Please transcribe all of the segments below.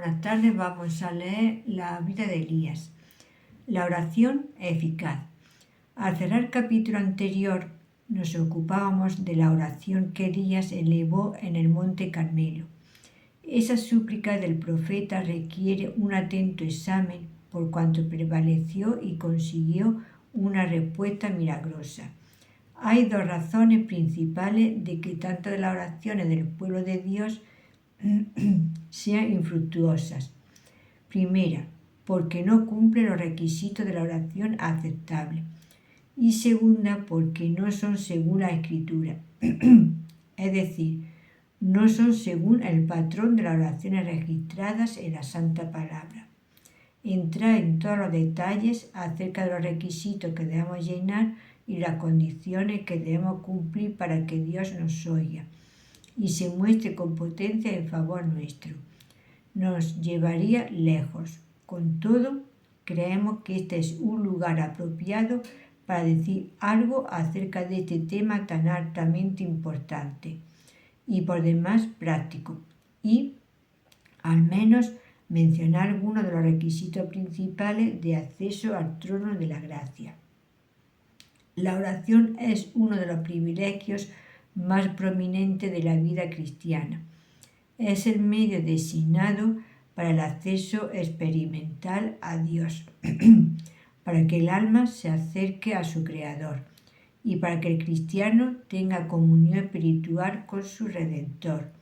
buenas tardes. Vamos a leer la vida de Elías. La oración eficaz. Al cerrar el capítulo anterior, nos ocupábamos de la oración que Elías elevó en el monte Carmelo. Esa súplica del profeta requiere un atento examen por cuanto prevaleció y consiguió una respuesta milagrosa. Hay dos razones principales de que tanto de las oraciones del pueblo de Dios sean infructuosas. Primera, porque no cumple los requisitos de la oración aceptable. Y segunda, porque no son según la Escritura. Es decir, no son según el patrón de las oraciones registradas en la Santa Palabra. Entrar en todos los detalles acerca de los requisitos que debemos llenar y las condiciones que debemos cumplir para que Dios nos oiga y se muestre con potencia en favor nuestro. Nos llevaría lejos. Con todo, creemos que este es un lugar apropiado para decir algo acerca de este tema tan altamente importante y por demás práctico, y al menos mencionar algunos de los requisitos principales de acceso al trono de la gracia. La oración es uno de los privilegios más prominentes de la vida cristiana. Es el medio designado para el acceso experimental a Dios, para que el alma se acerque a su Creador y para que el cristiano tenga comunión espiritual con su Redentor.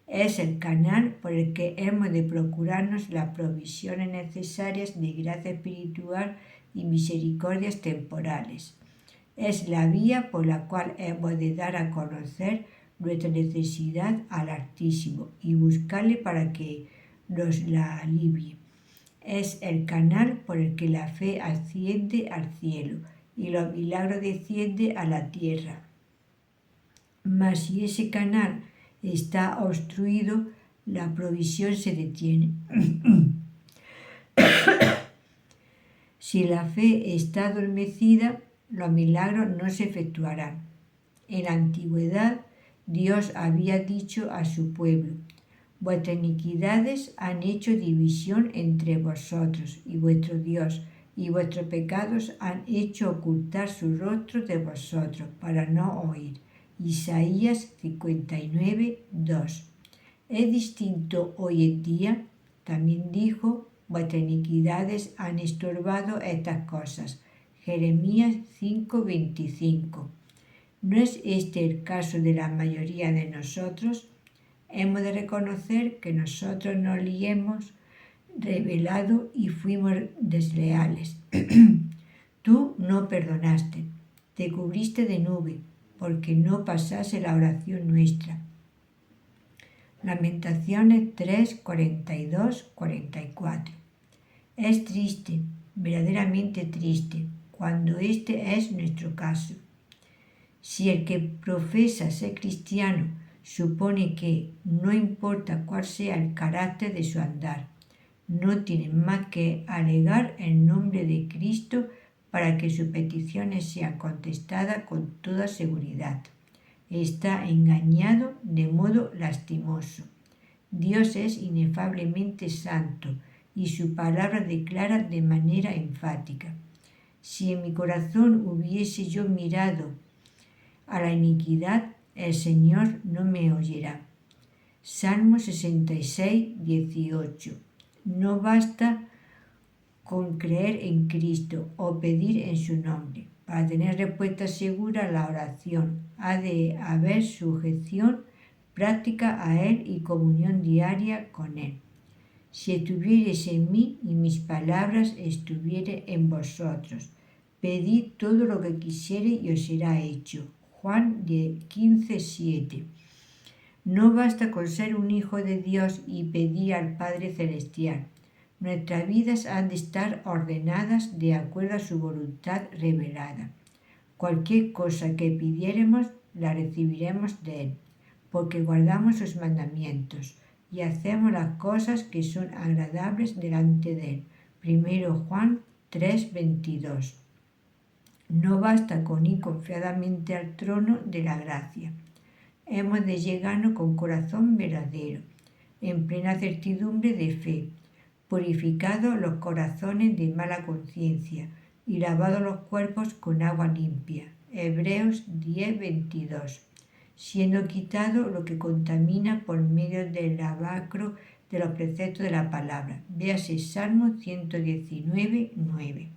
Es el canal por el que hemos de procurarnos las provisiones necesarias de gracia espiritual y misericordias temporales. Es la vía por la cual hemos de dar a conocer nuestra necesidad al Altísimo y buscarle para que nos la alivie. Es el canal por el que la fe asciende al cielo y los milagros descienden a la tierra. Mas si ese canal está obstruido, la provisión se detiene. Si la fe está adormecida, los milagros no se efectuarán. En la antigüedad, Dios había dicho a su pueblo: vuestras iniquidades han hecho división entre vosotros y vuestro Dios, y vuestros pecados han hecho ocultar su rostro de vosotros para no oír. Isaías 59, 2. Es distinto hoy en día. También dijo: vuestras iniquidades han estorbado estas cosas. Jeremías 5:25. ¿No es este el caso de la mayoría de nosotros? Hemos de reconocer que nosotros nos hemos rebelado y fuimos desleales. Tú no perdonaste, te cubriste de nube, porque no pasase la oración nuestra. Lamentaciones 3, 42, 44. Es triste, verdaderamente triste, cuando este es nuestro caso. Si el que profesa ser cristiano supone que, no importa cuál sea el carácter de su andar, no tiene más que alegar el nombre de Cristo para que sus peticiones sean contestadas con toda seguridad, está engañado de modo lastimoso. Dios es inefablemente santo y su palabra declara de manera enfática: si en mi corazón hubiese yo mirado a la iniquidad, el Señor no me oyerá. Salmo 66, 18. No basta con creer en Cristo o pedir en su nombre. Para tener respuesta segura a la oración, ha de haber sujeción práctica a Él y comunión diaria con Él. Si estuviereis en mí y mis palabras estuvieren en vosotros, pedid todo lo que quisiereis y os será hecho. Juan 15, 7. No basta con ser un hijo de Dios y pedir al Padre Celestial. Nuestras vidas han de estar ordenadas de acuerdo a su voluntad revelada. Cualquier cosa que pidiéremos, la recibiremos de Él, porque guardamos sus mandamientos y hacemos las cosas que son agradables delante de Él. 1 Juan 3, 22. No basta con ir confiadamente al trono de la gracia. Hemos de llegarnos con corazón verdadero. en plena certidumbre de fe, purificados los corazones de mala conciencia y lavados los cuerpos con agua limpia. Hebreos 10:22. Siendo quitado lo que contamina por medio del lavacro de los preceptos de la palabra. Véase Salmo 119:9.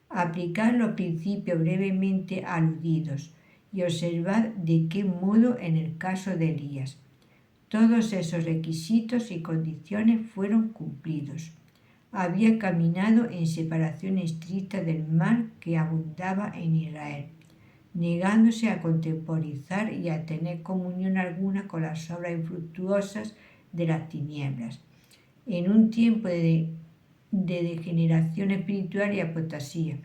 Aplicad los principios brevemente aludidos y observad de qué modo en el caso de Elías. Todos esos requisitos y condiciones fueron cumplidos. Había caminado en separación estricta del mal que abundaba en Israel, negándose a contemporizar y a tener comunión alguna con las obras infructuosas de las tinieblas. En un tiempo de degeneración espiritual y apostasía,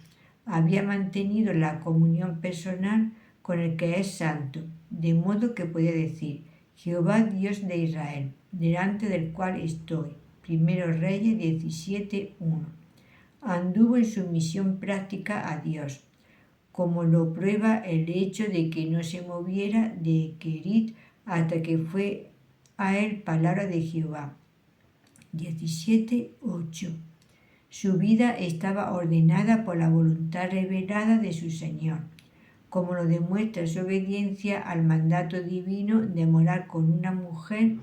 había mantenido la comunión personal con el que es santo, de modo que podía decir: Jehová Dios de Israel, delante del cual estoy. 1 Reyes 17:1. Anduvo en sumisión práctica a Dios, como lo prueba el hecho de que no se moviera de Kerit hasta que fue a él palabra de Jehová. 17:8. Su vida estaba ordenada por la voluntad revelada de su Señor, como lo demuestra su obediencia al mandato divino de morar con una mujer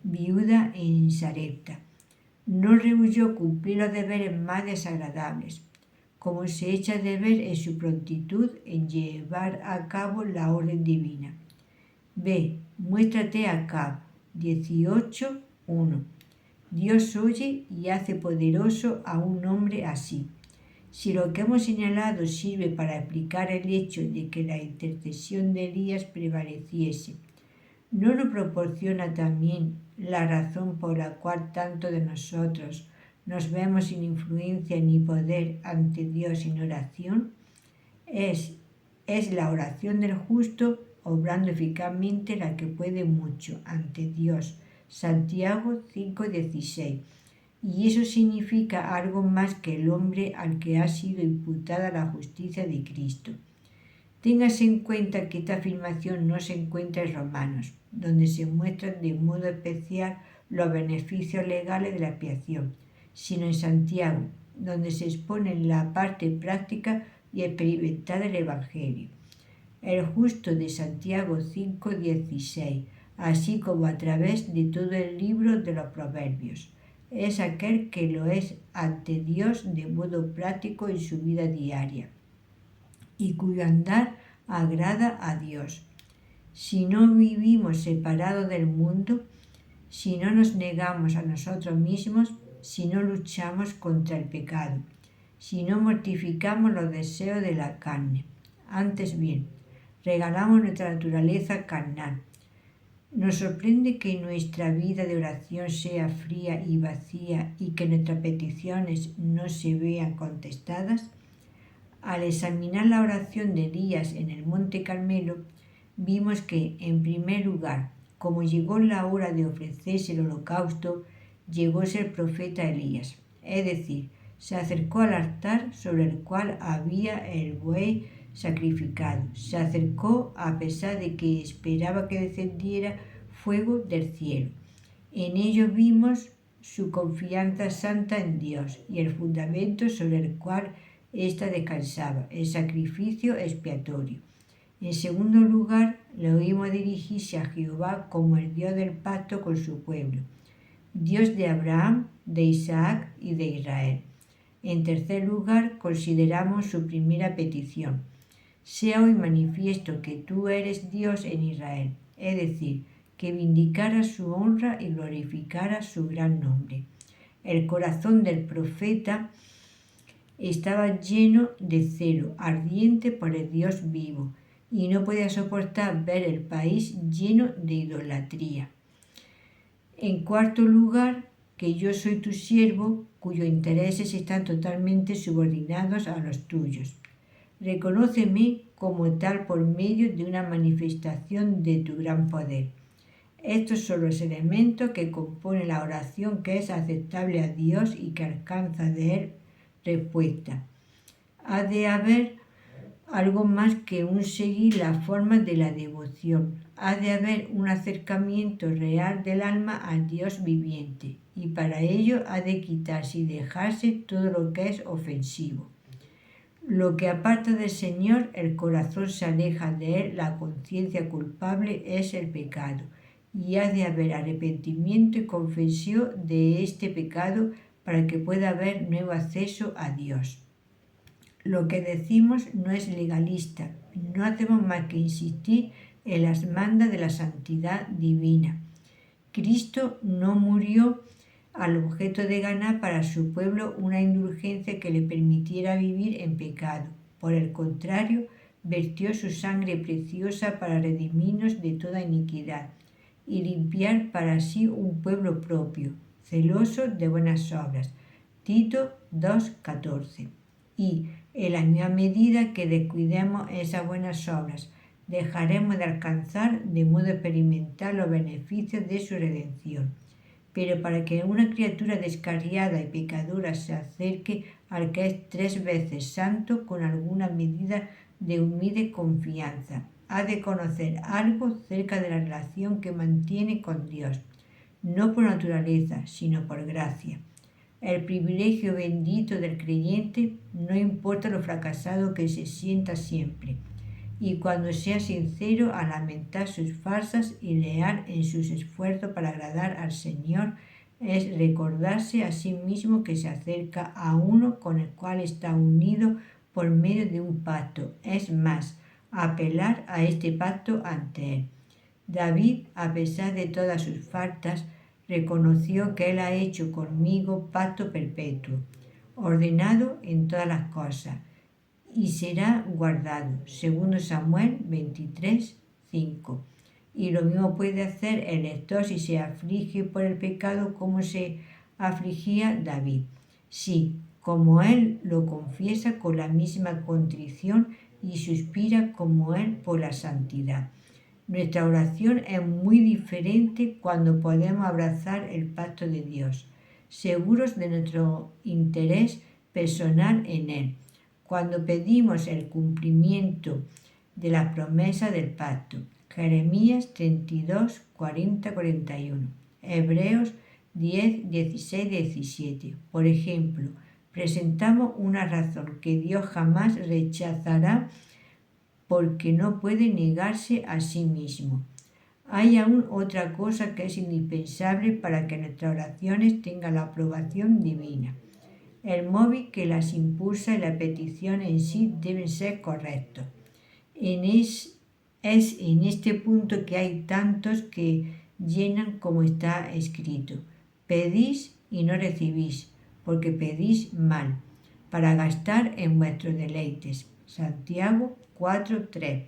viuda en Sarepta. No rehuyó cumplir los deberes más desagradables, como se echa de ver en su prontitud en llevar a cabo la orden divina. Ve, muéstrate a Acab. 18:1. Dios oye y hace poderoso a un hombre así. Si lo que hemos señalado sirve para explicar el hecho de que la intercesión de Elías prevaleciese, ¿no nos proporciona también la razón por la cual tanto de nosotros nos vemos sin influencia ni poder ante Dios en oración? Es la oración del justo obrando eficazmente la que puede mucho ante Dios. Santiago 5:16. Y eso significa algo más que el hombre al que ha sido imputada la justicia de Cristo. Téngase en cuenta que esta afirmación no se encuentra en Romanos, donde se muestran de modo especial los beneficios legales de la expiación, sino en Santiago, donde se expone la parte práctica y experimental del Evangelio. El justo de Santiago 5:16, así como a través de todo el libro de los Proverbios, es aquel que lo es ante Dios de modo práctico en su vida diaria y cuyo andar agrada a Dios. Si no vivimos separados del mundo, si no nos negamos a nosotros mismos, si no luchamos contra el pecado, si no mortificamos los deseos de la carne, antes bien, regalamos nuestra naturaleza carnal. Nos sorprende que nuestra vida de oración sea fría y vacía y que nuestras peticiones no se vean contestadas. Al examinar la oración de Elías en el Monte Carmelo, vimos que, en primer lugar, como llegó la hora de ofrecerse el holocausto, llegóse el profeta Elías, es decir, se acercó al altar sobre el cual había el buey sacrificado. Se acercó a pesar de que esperaba que descendiera fuego del cielo. En ello vimos su confianza santa en Dios y el fundamento sobre el cual ésta descansaba, el sacrificio expiatorio. En segundo lugar, le oímos dirigirse a Jehová como el Dios del pacto con su pueblo, Dios de Abraham, de Isaac y de Israel. En tercer lugar, consideramos su primera petición: sea hoy manifiesto que tú eres Dios en Israel, es decir, que vindicara su honra y glorificara su gran nombre. El corazón del profeta estaba lleno de celo, ardiente por el Dios vivo, y no podía soportar ver el país lleno de idolatría. En cuarto lugar, que yo soy tu siervo, cuyos intereses están totalmente subordinados a los tuyos. Reconóceme como tal por medio de una manifestación de tu gran poder. Estos son los elementos que componen la oración que es aceptable a Dios y que alcanza de Él respuesta. Ha de haber algo más que un seguir la forma de la devoción, ha de haber un acercamiento real del alma al Dios viviente, y para ello ha de quitarse y dejarse todo lo que es ofensivo. Lo que aparta del Señor, el corazón se aleja de Él, la conciencia culpable es el pecado, y ha de haber arrepentimiento y confesión de este pecado para que pueda haber nuevo acceso a Dios. Lo que decimos no es legalista, no hacemos más que insistir en las mandas de la santidad divina. Cristo no murió al objeto de ganar para su pueblo una indulgencia que le permitiera vivir en pecado. Por el contrario, vertió su sangre preciosa para redimirnos de toda iniquidad y limpiar para sí un pueblo propio, celoso de buenas obras. Tito 2:14. Y en la misma medida que descuidemos esas buenas obras, dejaremos de alcanzar de modo a experimentar los beneficios de su redención. Pero para que una criatura descarriada y pecadora se acerque al que es 3 veces santo con alguna medida de humilde confianza, ha de conocer algo cerca de la relación que mantiene con Dios, no por naturaleza, sino por gracia. El privilegio bendito del creyente no importa lo fracasado que se sienta siempre, y cuando sea sincero a lamentar sus falsas y leal en sus esfuerzos para agradar al Señor, es recordarse a sí mismo que se acerca a uno con el cual está unido por medio de un pacto, es más, apelar a este pacto ante Él. David, a pesar de todas sus faltas, reconoció que Él ha hecho conmigo pacto perpetuo, ordenado en todas las cosas, y será guardado. 2 Samuel 23:5. Y lo mismo puede hacer el lector si se aflige por el pecado como se afligía David. Sí, como él lo confiesa con la misma contrición y suspira como él por la santidad. Nuestra oración es muy diferente cuando podemos abrazar el pacto de Dios, seguros de nuestro interés personal en Él, cuando pedimos el cumplimiento de la promesa del pacto. Jeremías 32, 40, 41. Hebreos 10, 16, 17. Por ejemplo, presentamos una razón que Dios jamás rechazará porque no puede negarse a sí mismo. Hay aún otra cosa que es indispensable para que nuestras oraciones tengan la aprobación divina. El móvil que las impulsa y la petición en sí deben ser correctos. Es en este punto que hay tantos que llenan como está escrito. Pedís y no recibís, porque pedís mal, para gastar en vuestros deleites. Santiago 4:3.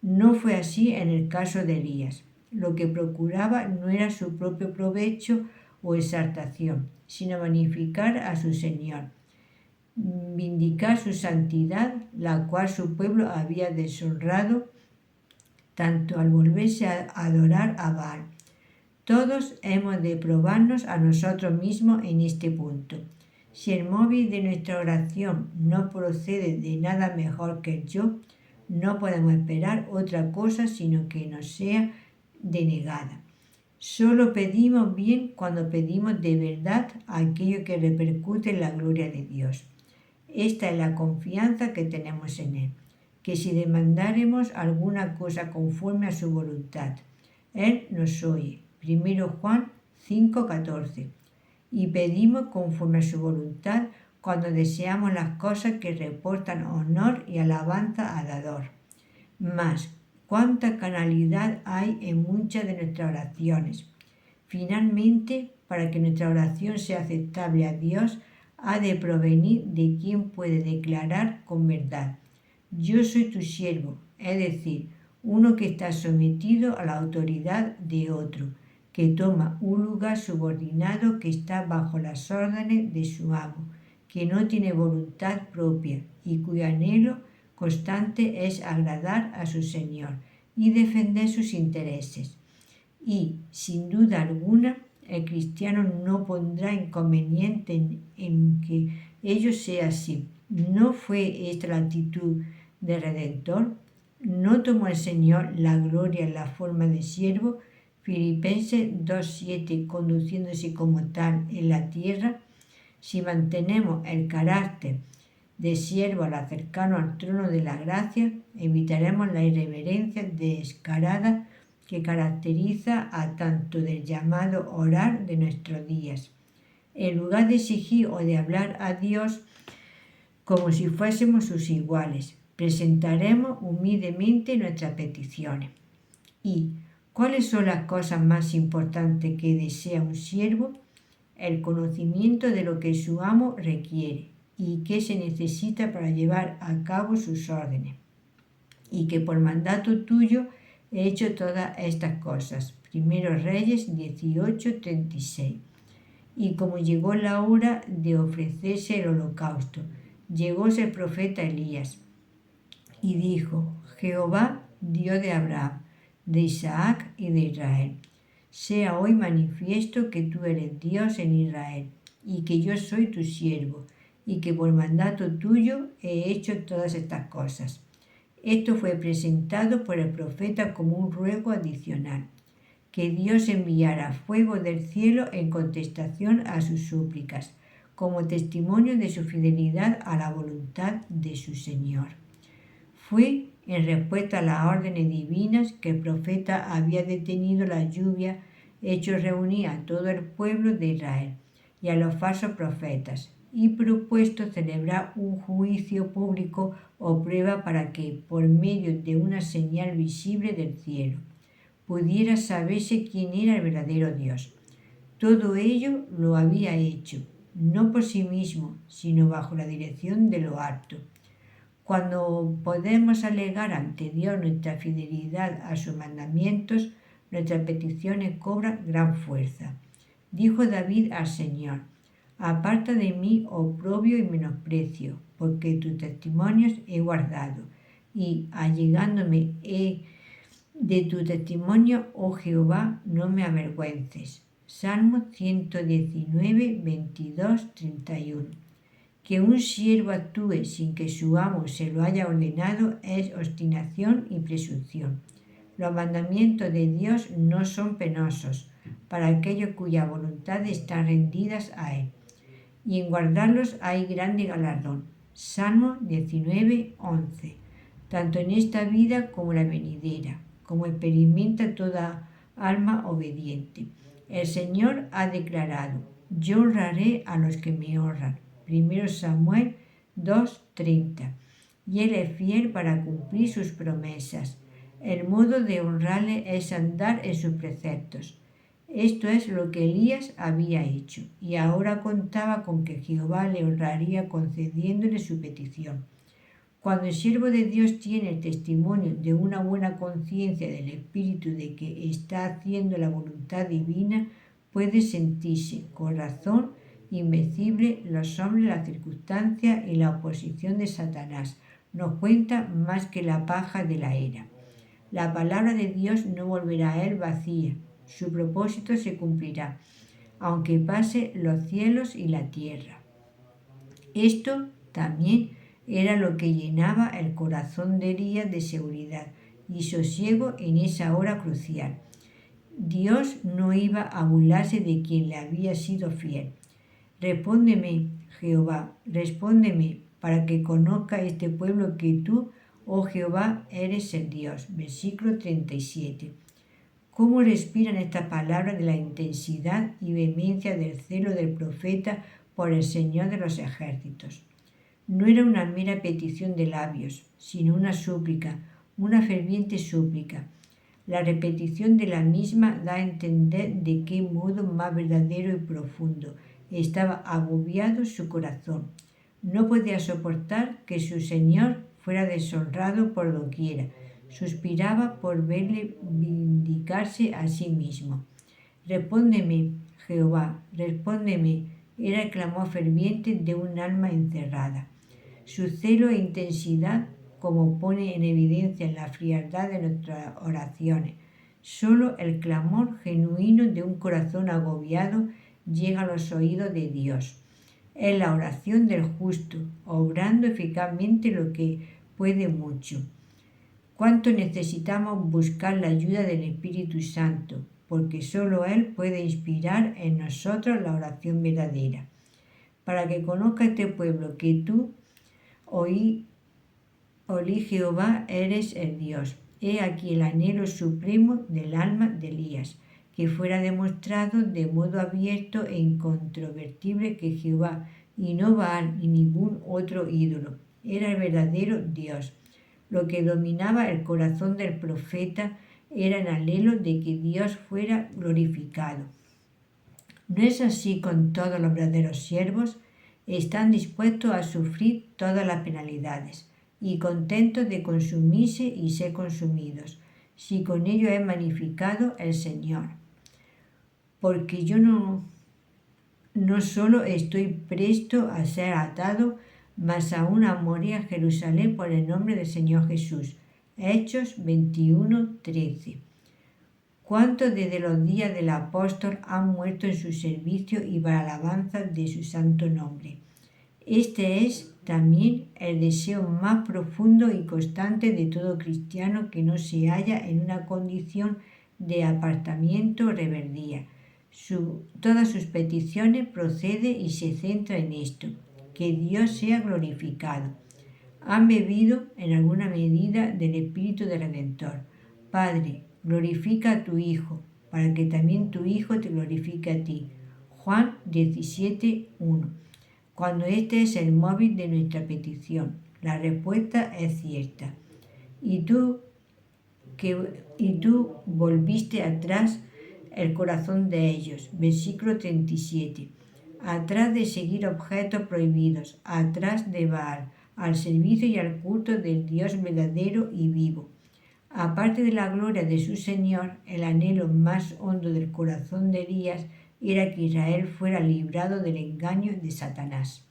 No fue así en el caso de Elías. Lo que procuraba no era su propio provecho o exaltación, sino magnificar a su Señor, vindicar su santidad, la cual su pueblo había deshonrado tanto al volverse a adorar a Baal. Todos hemos de probarnos a nosotros mismos en este punto. Si el móvil de nuestra oración no procede de nada mejor que el yo, no podemos esperar otra cosa sino que nos sea denegada. Solo pedimos bien cuando pedimos de verdad aquello que repercute en la gloria de Dios. Esta es la confianza que tenemos en Él, que si demandáremos alguna cosa conforme a su voluntad, Él nos oye. 1 Juan 5:14. Y pedimos conforme a su voluntad cuando deseamos las cosas que reportan honor y alabanza al dador. Mas, cuánta carnalidad hay en muchas de nuestras oraciones. Finalmente, para que nuestra oración sea aceptable a Dios, ha de provenir de quien puede declarar con verdad: yo soy tu siervo, es decir, uno que está sometido a la autoridad de otro, que toma un lugar subordinado, que está bajo las órdenes de su amo, que no tiene voluntad propia y cuyo anhelo constante es agradar a su Señor y defender sus intereses. Y, sin duda alguna, el cristiano no pondrá inconveniente en que ello sea así. ¿No fue esta la actitud del Redentor? ¿No tomó el Señor la gloria en la forma de siervo? Filipenses 2:7, conduciéndose como tal en la tierra. Si mantenemos el carácter de siervo al acercarnos al trono de la gracia, evitaremos la irreverencia descarada que caracteriza a tanto del llamado orar de nuestros días. En lugar de exigir o de hablar a Dios como si fuésemos sus iguales, presentaremos humildemente nuestras peticiones. ¿Y cuáles son las cosas más importantes que desea un siervo? El conocimiento de lo que su amo requiere y qué se necesita para llevar a cabo sus órdenes. Y que por mandato tuyo he hecho todas estas cosas. Primero Reyes 18:36. Y como llegó la hora de ofrecerse el holocausto, llegóse el profeta Elías y dijo: Jehová, Dios de Abraham, de Isaac y de Israel, sea hoy manifiesto que tú eres Dios en Israel, y que yo soy tu siervo, y que por mandato tuyo he hecho todas estas cosas. Esto fue presentado por el profeta como un ruego adicional, que Dios enviara fuego del cielo en contestación a sus súplicas, como testimonio de su fidelidad a la voluntad de su Señor. Fue en respuesta a las órdenes divinas que el profeta había detenido la lluvia, hecho reunir a todo el pueblo de Israel y a los falsos profetas, y propuesto celebrar un juicio público o prueba para que, por medio de una señal visible del cielo, pudiera saberse quién era el verdadero Dios. Todo ello lo había hecho, no por sí mismo, sino bajo la dirección de lo alto. Cuando podemos alegar ante Dios nuestra fidelidad a sus mandamientos, nuestras peticiones cobran gran fuerza. Dijo David al Señor: aparta de mí oprobio y menosprecio, porque tus testimonios he guardado, y allegándome he de tu testimonio, oh Jehová, no me avergüences. Salmo 119, 22, 31. Que un siervo actúe sin que su amo se lo haya ordenado es obstinación y presunción. Los mandamientos de Dios no son penosos para aquellos cuyas voluntades están rendidas a Él, y en guardarlos hay grande galardón. Salmo 19, 11. Tanto en esta vida como en la venidera, como experimenta toda alma obediente. El Señor ha declarado: yo honraré a los que me honran. 1 Samuel 2:30. Y Él es fiel para cumplir sus promesas. El modo de honrarle es andar en sus preceptos. Esto es lo que Elías había hecho, y ahora contaba con que Jehová le honraría concediéndole su petición. Cuando el siervo de Dios tiene el testimonio de una buena conciencia del Espíritu de que está haciendo la voluntad divina, puede sentirse con razón invencible los hombres, las circunstancias y la oposición de Satanás. No cuenta más que la paja de la era. La palabra de Dios no volverá a él vacía. Su propósito se cumplirá, aunque pase los cielos y la tierra. Esto también era lo que llenaba el corazón de Elías de seguridad y sosiego en esa hora crucial. Dios no iba a burlarse de quien le había sido fiel. Respóndeme, Jehová, respóndeme, para que conozca este pueblo que tú, oh Jehová, eres el Dios. Versículo 37. ¿Cómo respiran estas palabras de la intensidad y vehemencia del celo del profeta por el Señor de los ejércitos? No era una mera petición de labios, sino una súplica, una ferviente súplica. La repetición de la misma da a entender de qué modo más verdadero y profundo estaba agobiado su corazón. No podía soportar que su Señor fuera deshonrado por doquiera. Suspiraba por verle vindicarse a sí mismo. Respóndeme, Jehová, respóndeme, era el clamor ferviente de un alma encerrada. Su celo e intensidad, como pone en evidencia en la frialdad de nuestras oraciones. Solo el clamor genuino de un corazón agobiado llega a los oídos de Dios. Es la oración del justo, obrando eficazmente lo que puede mucho. ¿Cuánto necesitamos buscar la ayuda del Espíritu Santo? Porque solo Él puede inspirar en nosotros la oración verdadera. Para que conozca este pueblo que tú, oí Jehová, eres el Dios. He aquí el anhelo supremo del alma de Elías, que fuera demostrado de modo abierto e incontrovertible que Jehová, y no Baal ni ningún otro ídolo, era el verdadero Dios. Lo que dominaba el corazón del profeta era el anhelo de que Dios fuera glorificado. ¿No es así con todos los verdaderos siervos? Están dispuestos a sufrir todas las penalidades y contentos de consumirse y ser consumidos, si con ello es magnificado el Señor. Porque yo no solo estoy presto a ser atado, mas aún morí a Jerusalén por el nombre del Señor Jesús. Hechos 21:13. ¿Cuántos desde los días del apóstol han muerto en su servicio y para alabanza de su santo nombre? Este es también el deseo más profundo y constante de todo cristiano que no se halla en una condición de apartamiento o rebeldía. Todas sus peticiones procede y se centra en esto, que Dios sea glorificado. Han bebido en alguna medida del Espíritu del Redentor. Padre, glorifica a tu Hijo, para que también tu Hijo te glorifique a ti. Juan 17:1. Cuando este es el móvil de nuestra petición, la respuesta es cierta. Y tú volviste atrás el corazón de ellos. Versículo 37. Atrás de seguir objetos prohibidos, atrás de Baal, al servicio y al culto del Dios verdadero y vivo. Aparte de la gloria de su Señor, el anhelo más hondo del corazón de Elías era que Israel fuera librado del engaño de Satanás.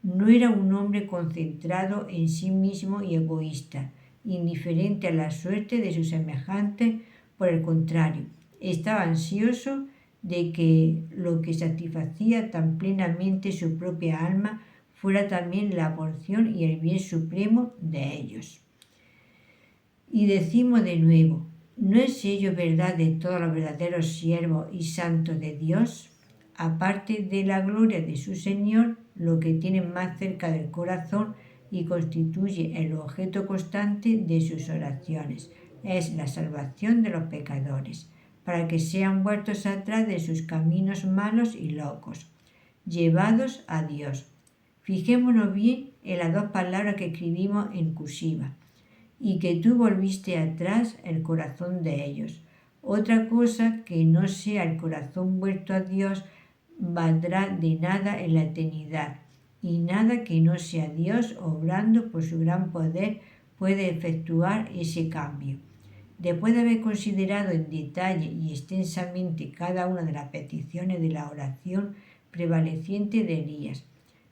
No era un hombre concentrado en sí mismo y egoísta, indiferente a la suerte de sus semejantes. Por el contrario, estaba ansioso de que lo que satisfacía tan plenamente su propia alma fuera también la porción y el bien supremo de ellos. Y decimos de nuevo, ¿no es ello verdad de todos los verdaderos siervos y santos de Dios? Aparte de la gloria de su Señor, lo que tienen más cerca del corazón y constituye el objeto constante de sus oraciones es la salvación de los pecadores, para que sean vueltos atrás de sus caminos malos y locos, llevados a Dios. Fijémonos bien en las dos palabras que escribimos en cursiva, y que tú volviste atrás el corazón de ellos. Otra cosa que no sea el corazón vuelto a Dios valdrá de nada en la eternidad, y nada que no sea Dios obrando por su gran poder puede efectuar ese cambio. Después de haber considerado en detalle y extensamente cada una de las peticiones de la oración prevaleciente de Elías,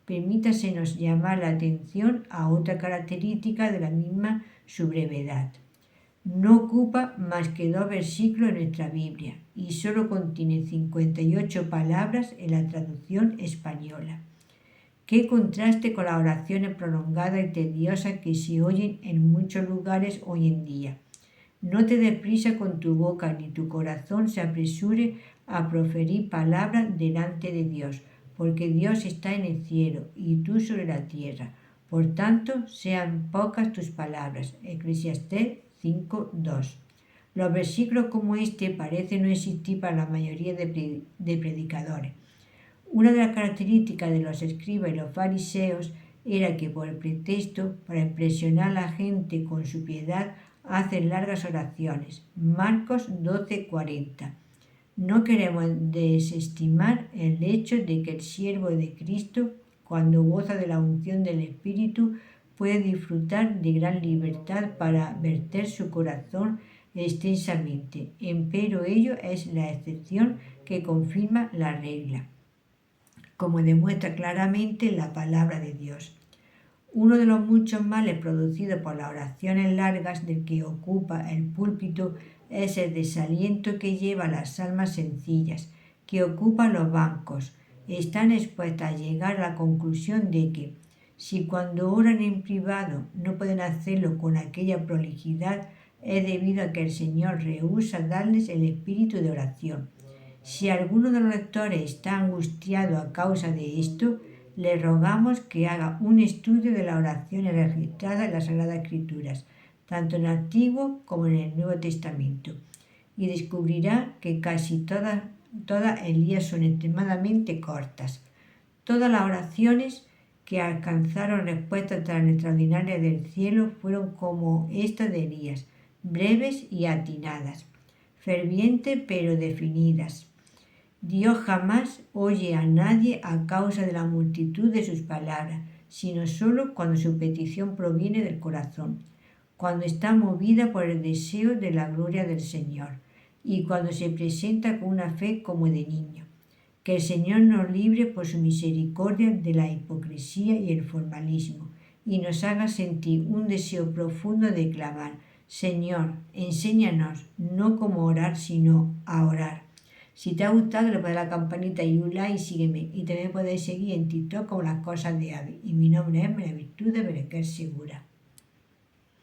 permítasenos llamar la atención a otra característica de la misma su brevedad. No ocupa más que 2 versículos en nuestra Biblia y solo contiene 58 palabras en la traducción española. Qué contraste con las oraciones prolongadas y tediosas que se oyen en muchos lugares hoy en día. No te des prisa con tu boca ni tu corazón se apresure a proferir palabras delante de Dios, porque Dios está en el cielo y tú sobre la tierra. Por tanto, sean pocas tus palabras. Eclesiastés 5:2. Los versículos como este parecen no existir para la mayoría de predicadores. Una de las características de los escribas y los fariseos era que por el pretexto, para impresionar a la gente con su piedad, hacen largas oraciones. Marcos 12:40. No queremos desestimar el hecho de que el siervo de Cristo, cuando goza de la unción del Espíritu, puede disfrutar de gran libertad para verter su corazón extensamente. Empero ello es la excepción que confirma la regla, como demuestra claramente la palabra de Dios. Uno de los muchos males producidos por las oraciones largas del que ocupa el púlpito es el desaliento que lleva a las almas sencillas, que ocupan los bancos. Están expuestas a llegar a la conclusión de que, Si cuando oran en privado no pueden hacerlo con aquella prolijidad, es debido a que el Señor rehúsa darles el espíritu de oración. Si alguno de los lectores está angustiado a causa de esto, le rogamos que haga un estudio de las oraciones registradas en las Sagradas Escrituras, tanto en el Antiguo como en el Nuevo Testamento, y descubrirá que casi todas Elías son extremadamente cortas. Todas las oraciones que alcanzaron respuestas tan extraordinarias del cielo fueron como esta de Elías, breves y atinadas, fervientes pero definidas. Dios jamás oye a nadie a causa de la multitud de sus palabras, sino solo cuando su petición proviene del corazón, cuando está movida por el deseo de la gloria del Señor y cuando se presenta con una fe como de niño. Que el Señor nos libre por su misericordia de la hipocresía y el formalismo y nos haga sentir un deseo profundo de clamar: Señor, enséñanos no cómo orar, sino a orar. Si te ha gustado, le puedes dar a la campanita y un like y sígueme. Y también podéis seguir en TikTok como Las Cosas de Abby. Y mi nombre es María Virtud de Berenguer Segura.